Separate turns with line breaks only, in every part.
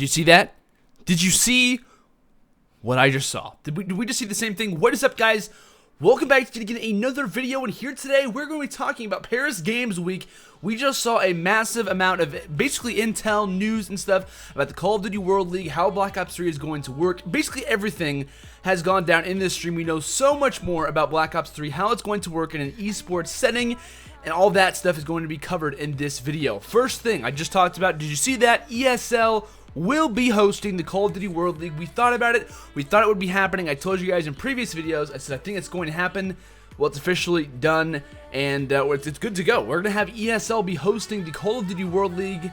Did you see that? Did you see what I just saw? Did we just see the same thing? What is up, guys? Welcome back to another video, and here today we're going to be talking about Paris Games Week. We just saw a massive amount of basically intel, news, and stuff about the Call of Duty World League, how Black Ops 3 is going to work. Basically everything has gone down in this stream. We know so much more about Black Ops 3, how it's going to work in an esports setting, and all that stuff is going to be covered in this video. First thing I just talked about, did you see that? ESL will be hosting the Call of Duty World League. We thought about it. We thought it would be happening. I told you guys in previous videos, I said I think it's going to happen. Well, it's officially done, and it's good to go. We're going to have ESL be hosting the Call of Duty World League.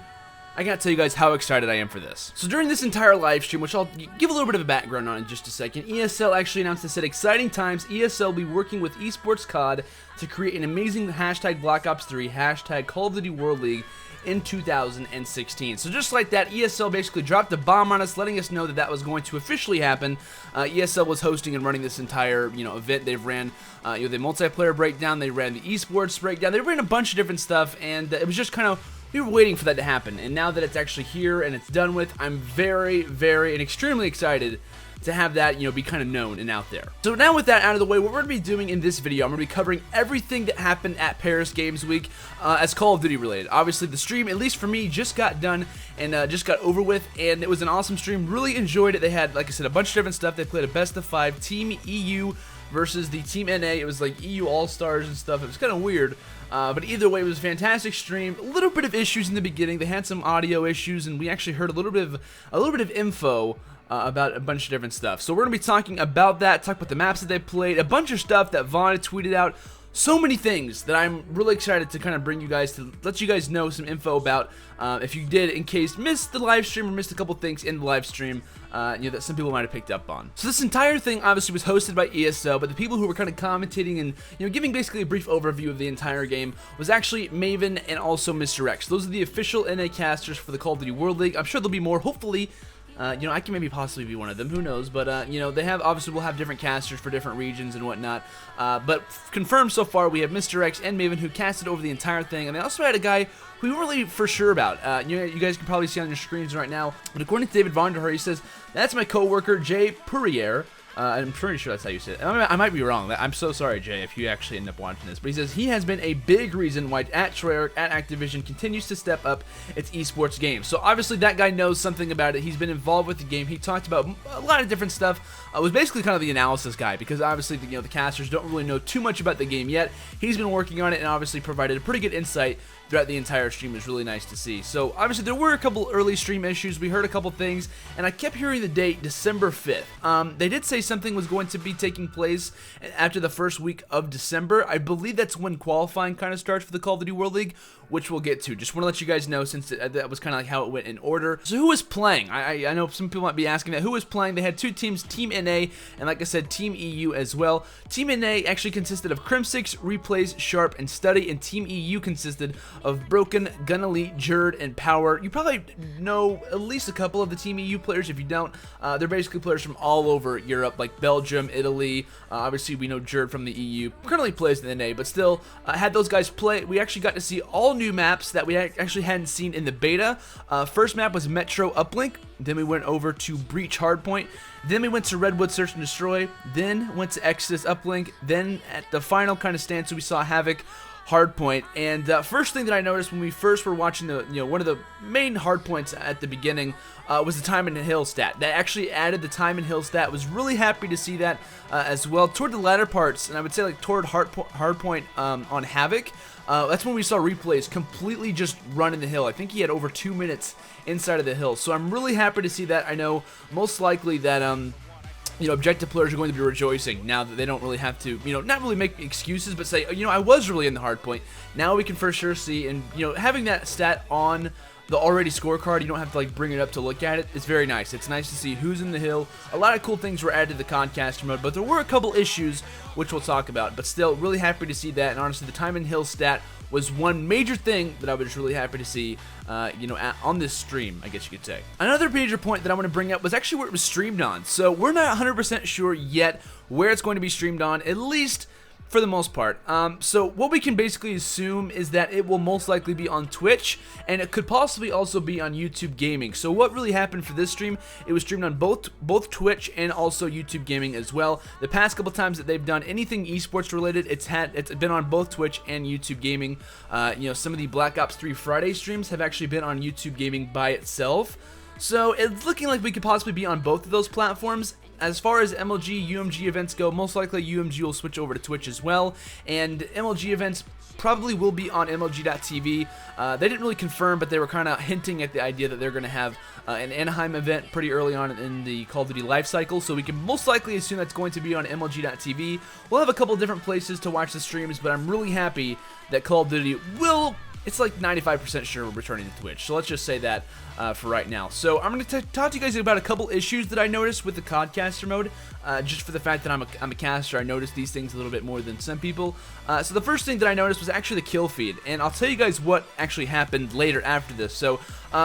I gotta tell you guys how excited I am for this. So during this entire live stream, which I'll give a little bit of a background on in just a second, ESL actually announced this at exciting times. ESL will be working with eSports COD to create an amazing hashtag Black Ops 3, hashtag Call of Duty World League in 2016. So just like that, ESL basically dropped the bomb on us, letting us know that that was going to officially happen. ESL was hosting and running this entire event. They've ran the multiplayer breakdown, they ran the esports breakdown, they ran a bunch of different stuff, and it was just kind of, we were waiting for that to happen, and now that it's actually here and it's done with, I'm very, very, and extremely excited to have that, be kind of known and out there. So now with that out of the way, what we're going to be doing in this video, I'm going to be covering everything that happened at Paris Games Week as Call of Duty related. Obviously, the stream, at least for me, just got done and just got over with, and it was an awesome stream. Really enjoyed it. They had, like I said, a bunch of different stuff. They played a best of 5 Team EU versus the Team NA. It was like EU All-Stars and stuff. It was kind of weird. But either way, it was a fantastic stream. A little bit of issues in the beginning. They had some audio issues, and we actually heard a little bit of info about a bunch of different stuff. So we're gonna be talking about that, talk about the maps that they played, a bunch of stuff that Vaughn had tweeted out. So many things that I'm really excited to kind of bring you guys, to let you guys know some info about, if you did in case missed the live stream or missed a couple things in the live stream, that some people might have picked up on. So this entire thing obviously was hosted by ESL, but the people who were kind of commentating and giving basically a brief overview of the entire game was actually Maven and also Mr. X. Those are the official NA casters for the Call of Duty World League. I'm sure there'll be more, hopefully. I can maybe possibly be one of them, who knows, but, they have, obviously we'll have different casters for different regions and whatnot, but confirmed so far, we have Mr. X and Maven who casted over the entire thing, and they also had a guy who we weren't really for sure about. You guys can probably see on your screens right now, but according to David Vonderher, he says, that's my coworker, Jay Purrier. I'm pretty sure that's how you say it. I might be wrong. I'm so sorry, Jay, if you actually end up watching this. But he says he has been a big reason why at Treyarch, at Activision, continues to step up its esports game. So obviously that guy knows something about it. He's been involved with the game. He talked about a lot of different stuff. Was basically kind of the analysis guy, because obviously the casters don't really know too much about the game yet. He's been working on it and obviously provided a pretty good insight throughout the entire stream. Is really nice to see. So obviously there were a couple early stream issues. We heard a couple things, and I kept hearing the date December 5th. They did say something was going to be taking place after the first week of December. I believe that's when qualifying kind of starts for the Call of Duty World League, which we'll get to. Just want to let you guys know, since that was kind of like how it went in order. So who was playing? I know some people might be asking that. Who was playing? They had two teams, Team NA, and like I said, Team EU as well. Team NA actually consisted of Crim6, Replays, Sharp, and Study, and Team EU consisted of Broken, Gun Elite, Jerd, and Power. You probably know at least a couple of the Team EU players. If you don't, they're basically players from all over Europe, like Belgium, Italy. Obviously, we know Jerd from the EU. Currently plays in the NA, but still had those guys play. We actually got to see all new maps that we actually hadn't seen in the beta. First map was Metro Uplink. Then we went over to Breach Hardpoint. Then we went to Redwood Search and Destroy. Then went to Exodus Uplink. Then at the final kind of stance, we saw Havoc Hardpoint. And first thing that I noticed when we first were watching the, one of the main hardpoints at the beginning was the time and hill stat. That actually added the time and hill stat. Was really happy to see that as well. Toward the latter parts, and I would say like toward hardpoint on Havoc, that's when we saw Replays completely just run in the hill. I think he had over 2 minutes inside of the hill. So I'm really happy to see that. I know most likely that objective players are going to be rejoicing now that they don't really have to, not really make excuses, but say, I was really in the hard point. Now we can for sure see, and, having that stat on the already scorecard, you don't have to bring it up to look at it. It's very nice. It's nice to see who's in the hill. A lot of cool things were added to the Concaster mode, but there were a couple issues which we'll talk about. But still, really happy to see that. And honestly, the time and hill stat was one major thing that I was really happy to see, on this stream, I guess you could say. Another major point that I want to bring up was actually where it was streamed on. So we're not 100% sure yet where it's going to be streamed on. At least for the most part. So what we can basically assume is that it will most likely be on Twitch, and it could possibly also be on YouTube Gaming. So what really happened for this stream, it was streamed on both Twitch and also YouTube Gaming as well. The past couple times that they've done anything esports related, it's been on both Twitch and YouTube Gaming. Some of the Black Ops 3 Friday streams have actually been on YouTube Gaming by itself. So it's looking like we could possibly be on both of those platforms. As far as MLG, UMG events go, most likely UMG will switch over to Twitch as well, and MLG events probably will be on MLG.tv. They didn't really confirm, but they were kind of hinting at the idea that they're going to have an Anaheim event pretty early on in the Call of Duty life cycle, so we can most likely assume that's going to be on MLG.tv. We'll have a couple different places to watch the streams, but I'm really happy that Call of Duty will... It's like 95% sure we're returning to Twitch, so let's just say that for right now. So I'm going to talk to you guys about a couple issues that I noticed with the CODcaster mode, just for the fact that I'm a caster. I noticed these things a little bit more than some people. So the first thing that I noticed was actually the kill feed, and I'll tell you guys what actually happened later after this. So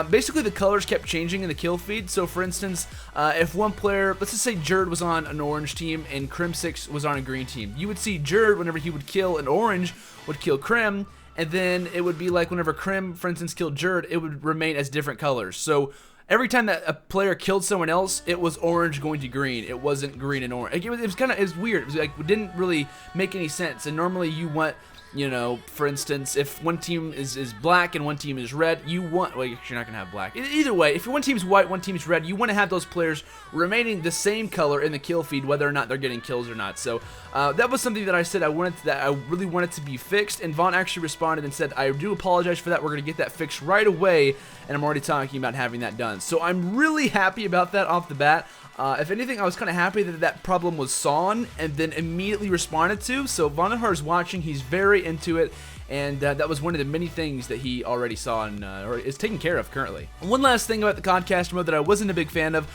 basically the colors kept changing in the kill feed. So for instance, if one player, let's just say Jerd was on an orange team and Crim6 was on a green team, you would see Jerd, whenever he would kill an orange, would kill Crim, and then it would be like whenever Crim, for instance, killed Jerd, it would remain as different colors. So every time that a player killed someone else, it was orange going to green. It wasn't green and orange. It was weird. It was like, it didn't really make any sense. And normally you want, for instance, if one team is black and one team is red, you want, well, you're not going to have black. Either way, if one team's white, one team's red, you want to have those players remaining the same color in the kill feed, whether or not they're getting kills or not. So that was something that I said I really wanted to be fixed, and Vaughn actually responded and said, I do apologize for that. We're going to get that fixed right away, and I'm already talking about having that done. So I'm really happy about that off the bat. If anything, I was kind of happy that that problem was sawn and then immediately responded to. So Vonahar is watching, he's very into it, and that was one of the many things that he already saw and or is taken care of currently. One last thing about the CODcaster mode that I wasn't a big fan of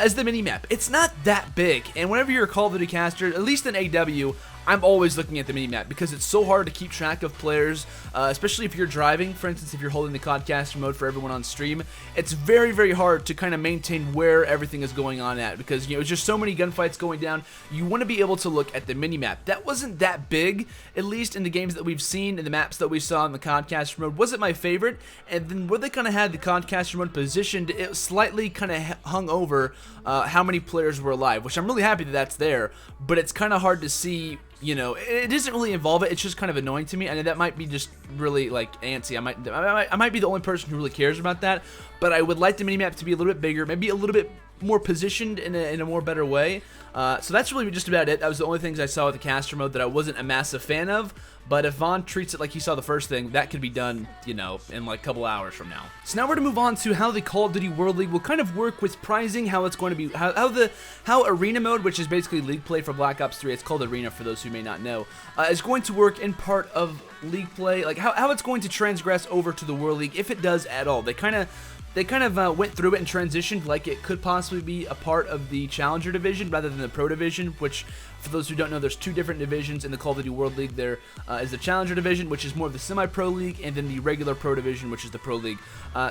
is the mini-map. It's not that big, and whenever you're a Call of Duty caster, at least in AW, I'm always looking at the mini-map because it's so hard to keep track of players, especially if you're driving. For instance, if you're holding the CODcaster mode for everyone on stream, it's very, very hard to kind of maintain where everything is going on at because, it's just so many gunfights going down. You want to be able to look at the mini-map. That wasn't that big, at least in the games that we've seen, in the maps that we saw in the CODcaster mode. Wasn't my favorite, and then where they kind of had the CODcaster mode positioned, it slightly kind of hung over how many players were alive, which I'm really happy that that's there, but it's kind of hard to see. It doesn't really involve it. It's just kind of annoying to me, and that might be just really like antsy. I might be the only person who really cares about that, but I would like the minimap to be a little bit bigger, maybe a little bit more positioned in a more better way. So that's really just about it. That was the only things I saw with the caster mode that I wasn't a massive fan of. But if Vaughn treats it like he saw the first thing, that could be done, in like a couple hours from now. So now we're to move on to how the Call of Duty World League will kind of work with prizing, how it's going to be, how Arena mode, which is basically League play for Black Ops 3, it's called Arena for those who may not know, is going to work in part of League play, like how it's going to transgress over to the World League, if it does at all. They kind of went through it and transitioned like it could possibly be a part of the Challenger Division rather than the Pro Division, which, for those who don't know, there's two different divisions in the Call of Duty World League. There is the Challenger Division, which is more of the Semi-Pro League, and then the regular Pro Division, which is the Pro League.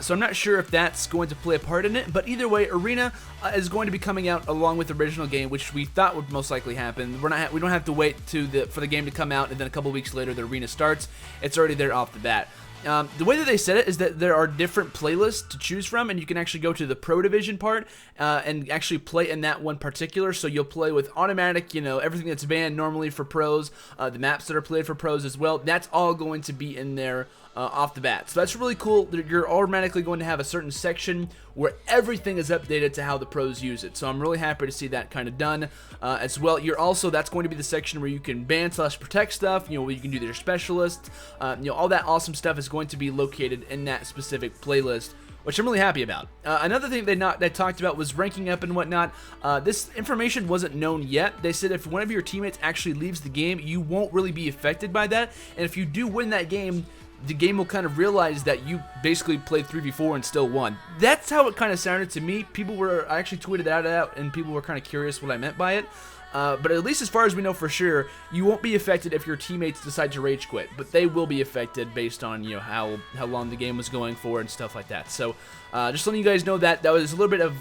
So I'm not sure if that's going to play a part in it, but either way, Arena is going to be coming out along with the original game, which we thought would most likely happen. We don't have to wait for the game to come out, and then a couple weeks later the Arena starts. It's already there off the bat. The way that they said it is that there are different playlists to choose from, and you can actually go to the Pro Division part and actually play in that one particular. So you'll play with automatic, everything that's banned normally for pros, the maps that are played for pros as well. That's all going to be in there off the bat. So that's really cool. You're automatically going to have a certain section where everything is updated to how the pros use it. So I'm really happy to see that kind of done as well. That's going to be the section where you can ban/protect stuff, where you can do their specialists, all that awesome stuff is going to be located in that specific playlist, which I'm really happy about. Another thing they talked about was ranking up and whatnot. This information wasn't known yet. They said if one of your teammates actually leaves the game, you won't really be affected by that, and if you do win that game, the game will kind of realize that you basically played 3v4 and still won. That's how it kind of sounded to me. I actually tweeted that out, and people were kind of curious what I meant by it. But at least as far as we know for sure, you won't be affected if your teammates decide to rage quit, but they will be affected based on how long the game was going for and stuff like that. So just letting you guys know that was a little bit of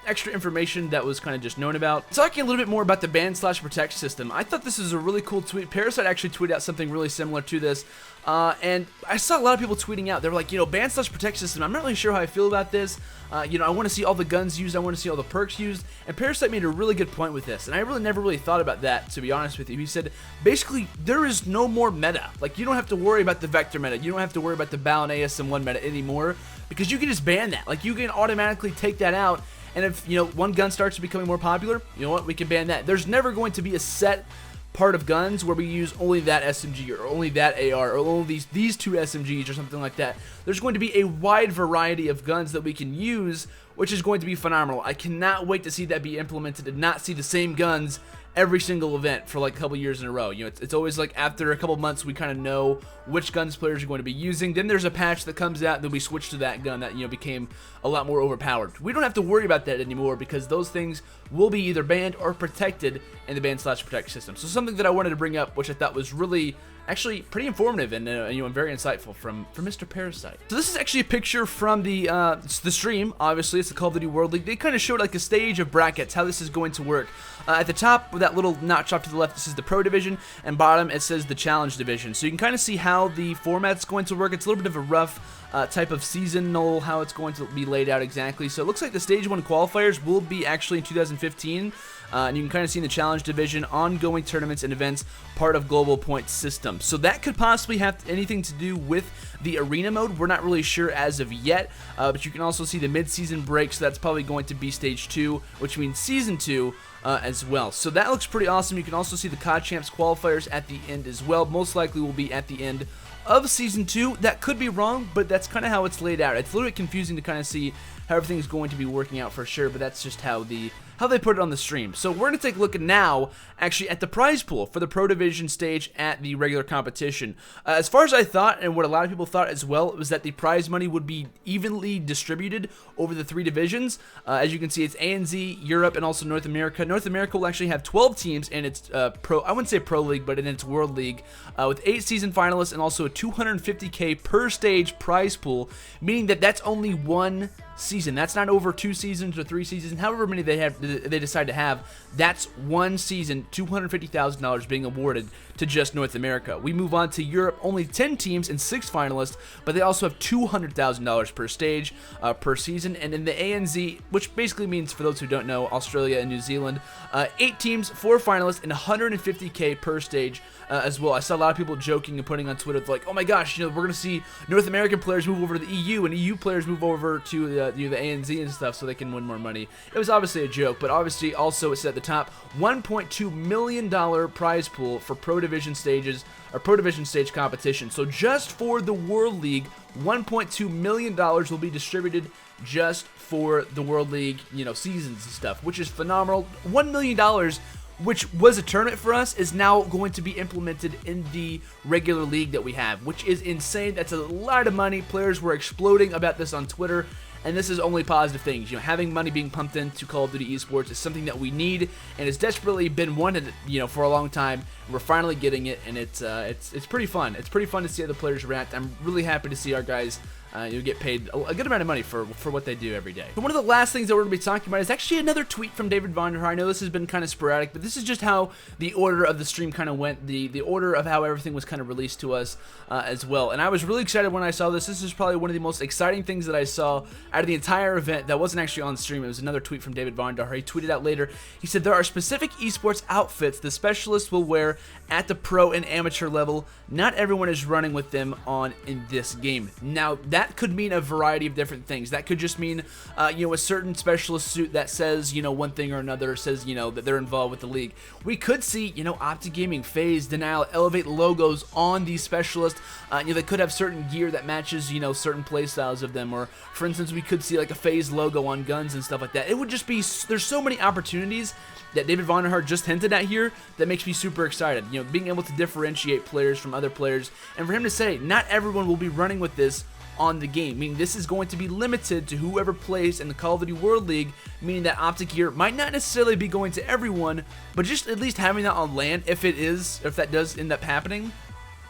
extra information that was kind of just known about. Talking a little bit more about the ban/protect system, I thought this was a really cool tweet. Parasite actually tweeted out something really similar to this. And I saw a lot of people tweeting out. They were like, ban/protect system, I'm not really sure how I feel about this. I want to see all the guns used. I want to see all the perks used. And Parasite made a really good point with this. And I never really thought about that, to be honest with you. He said, basically, there is no more meta. Like, you don't have to worry about the Vector meta. You don't have to worry about the Bao and ASM1 meta anymore. Because you can just ban that. Like, you can automatically take that out. And if, one gun starts becoming more popular, you know what? We can ban that. There's never going to be a set part of guns where we use only that SMG or only that AR or only these two SMGs or something like that. There's going to be a wide variety of guns that we can use, which is going to be phenomenal. I cannot wait to see that be implemented and not see the same guns every single event for like a couple years in a row. It's always like after a couple months we kind of know which guns players are going to be using. Then there's a patch that comes out, then we switch to that gun that became a lot more overpowered. We don't have to worry about that anymore because those things will be either banned or protected in the ban/protect system. So something that I wanted to bring up, which I thought was really actually pretty informative and very insightful from Mr. Parasite. So this is actually a picture from the stream. Obviously, it's the Call of Duty World League. They kind of showed like a stage of brackets, how this is going to work. At the top, with that little notch off to the left, this is the Pro Division, and bottom it says the Challenge Division. So you can kind of see how the format's going to work. It's a little bit of a rough type of seasonal, how it's going to be laid out exactly. So it looks like the Stage 1 qualifiers will be actually in 2015. And you can kind of see in the Challenge Division, ongoing tournaments and events, part of Global Point System. So that could possibly have anything to do with the Arena mode. We're not really sure as of yet, but you can also see the mid-season break, so that's probably going to be Stage 2, which means Season 2 as well. So that looks pretty awesome. You can also see the COD Champs qualifiers at the end as well. Most likely will be at the end of Season 2. That could be wrong, but that's kind of how it's laid out. It's a little bit confusing to kind of see how everything's going to be working out for sure, but that's just how they put it on the stream. So we're going to take a look now, actually, at the prize pool for the Pro Division stage at the regular competition. As far as I thought, and what a lot of people thought as well, was that the prize money would be evenly distributed over the 3 divisions. As you can see, it's ANZ, Europe, and also North America. North America will actually have 12 teams in its I wouldn't say Pro League, but in its World League, with 8 season finalists and also a $250K per stage prize pool, meaning that that's only one season. That's not over 2 seasons or 3 seasons, however many they decide to have. That's one season, $250,000 being awarded to just North America. We move on to Europe, only 10 teams and 6 finalists, but they also have $200,000 per stage per season. And in the ANZ, which basically means, for those who don't know, Australia and New Zealand, 8 teams, 4 finalists, and $150K per stage as well. I saw a lot of people joking and putting on Twitter like, oh my gosh, we're going to see North American players move over to the EU and EU players move over to the ANZ and stuff so they can win more money. It was obviously a joke, but obviously also it's at the top, $1.2 million prize pool for Pro Division stages or Pro Division stage competition. So just for the World League, $1.2 million will be distributed just for the World League, seasons and stuff, which is phenomenal. $1 million, which was a tournament for us, is now going to be implemented in the regular league that we have, which is insane. That's a lot of money. Players were exploding about this on Twitter, and this is only positive things. Having money being pumped into Call of Duty eSports is something that we need, and it's desperately been wanted, for a long time. We're finally getting it, and it's pretty fun. It's pretty fun to see other players react. I'm really happy to see our guys get paid a good amount of money for what they do every day. So one of the last things that we're going to be talking about is actually another tweet from David Vonderhaar. I know this has been kind of sporadic, but this is just how the order of the stream kind of went, the order of how everything was kind of released to us as well. And I was really excited when I saw this. This is probably one of the most exciting things that I saw out of the entire event that wasn't actually on stream. It was another tweet from David Vonderhaar. He tweeted out later, he said, there are specific esports outfits the specialists will wear at the pro and amateur level. Not everyone is running with them on in this game. Now, that could mean a variety of different things. That could just mean, a certain specialist suit that says, one thing or another, says, that they're involved with the league. We could see, Optic Gaming, FaZe, Denial, Elevate logos on these specialists. They could have certain gear that matches, certain play styles of them. Or, for instance, we could see like a FaZe logo on guns and stuff like that. It would just be, there's so many opportunities that David Vonderhaar just hinted at here that makes me super excited. Being able to differentiate players from other players, and for him to say not everyone will be running with this on the game, meaning this is going to be limited to whoever plays in the Call of Duty World League, meaning that optic gear might not necessarily be going to everyone, but just at least having that on LAN, if that does end up happening.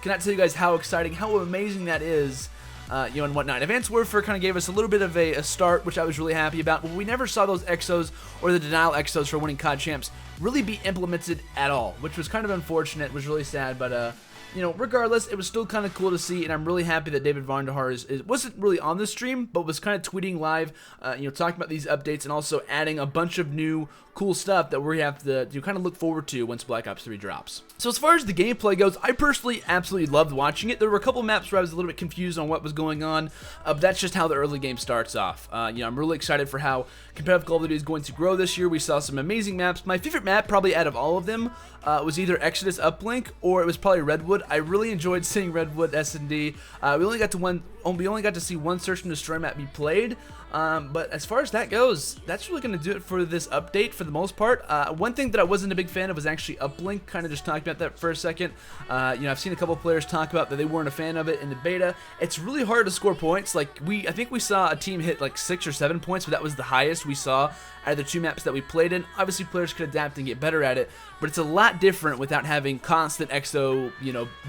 Cannot tell you guys how exciting, how amazing that is. and whatnot. Advanced Warfare kind of gave us a little bit of a start, which I was really happy about, but we never saw those exos or the denial exos for winning COD champs really be implemented at all, which was kind of unfortunate. It was really sad, but regardless, it was still kind of cool to see, and I'm really happy that David Vonderhaar wasn't really on the stream, but was kind of tweeting live, talking about these updates and also adding a bunch of new cool stuff that we have to kind of look forward to once Black Ops 3 drops. So as far as the gameplay goes, I personally absolutely loved watching it. There were a couple maps where I was a little bit confused on what was going on, but that's just how the early game starts off. I'm really excited for how competitive Call of Duty is going to grow this year. We saw some amazing maps. My favorite map, probably out of all of them, was either Exodus Uplink or it was probably Redwood. I really enjoyed seeing Redwood S&D. We only got to see one Search and Destroy map be played. But as far as that goes, that's really going to do it for this update for the most part. One thing that I wasn't a big fan of was actually Uplink. Kind of just talking about that for a second. I've seen a couple players talk about that they weren't a fan of it in the beta. It's really hard to score points. Like I think we saw a team hit like 6 or 7 points, but that was the highest we saw out of the 2 maps that we played in. Obviously, players could adapt and get better at it, but it's a lot different without having constant EXO,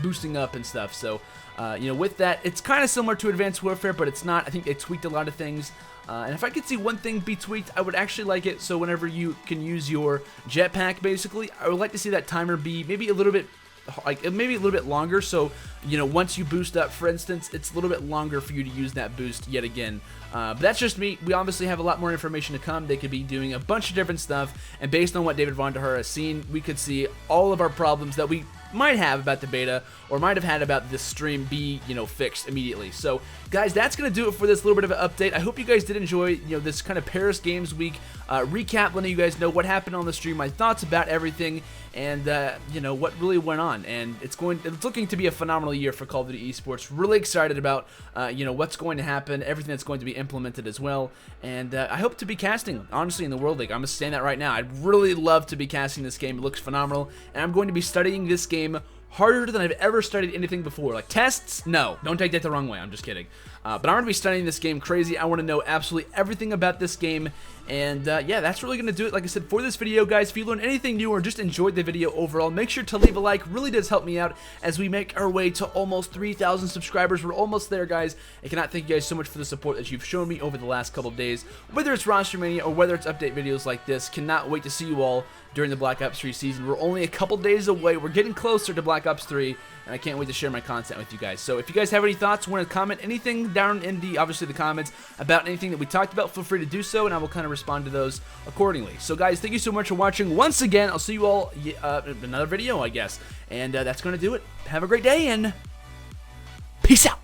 boosting up and stuff. So, with that, it's kind of similar to Advanced Warfare, but it's not. I think they tweaked a lot of things. And if I could see one thing be tweaked, I would actually like it. So whenever you can use your jetpack, basically, I would like to see that timer be maybe a little bit longer. So once you boost up, for instance, it's a little bit longer for you to use that boost yet again. But that's just me. We obviously have a lot more information to come. They could be doing a bunch of different stuff, and based on what David Vonderhaar has seen, we could see all of our problems that we might have about the beta or might have had about this stream be fixed immediately. So guys, that's gonna do it for this little bit of an update. I hope you guys did enjoy this kind of Paris Games Week recap, letting you guys know what happened on the stream, my thoughts about everything, and what really went on. And it's looking to be a phenomenal year for Call of Duty eSports. Really excited about what's going to happen, everything that's going to be implemented as well. And I hope to be casting, honestly, in the World League. I'm just saying that right now. I'd really love to be casting this game. It looks phenomenal, and I'm going to be studying this game harder than I've ever studied anything before. Like tests? No. Don't take that the wrong way. I'm just kidding. But I'm going to be studying this game crazy. I want to know absolutely everything about this game. And yeah, that's really going to do it, like I said, for this video, guys. If you learned anything new or just enjoyed the video overall, make sure to leave a like. Really does help me out as we make our way to almost 3,000 subscribers. We're almost there, guys. I cannot thank you guys so much for the support that you've shown me over the last couple of days. Whether it's Roster Mania or whether it's update videos like this, cannot wait to see you all during the Black Ops 3 season. We're only a couple days away. We're getting closer to Black Ops 3, and I can't wait to share my content with you guys. So if you guys have any thoughts, want to comment anything down in obviously the comments about anything that we talked about, feel free to do so, and I will kind of respond to those accordingly. So guys, thank you so much for watching. Once again, I'll see you all in another video, I guess. And that's going to do it. Have a great day, and peace out.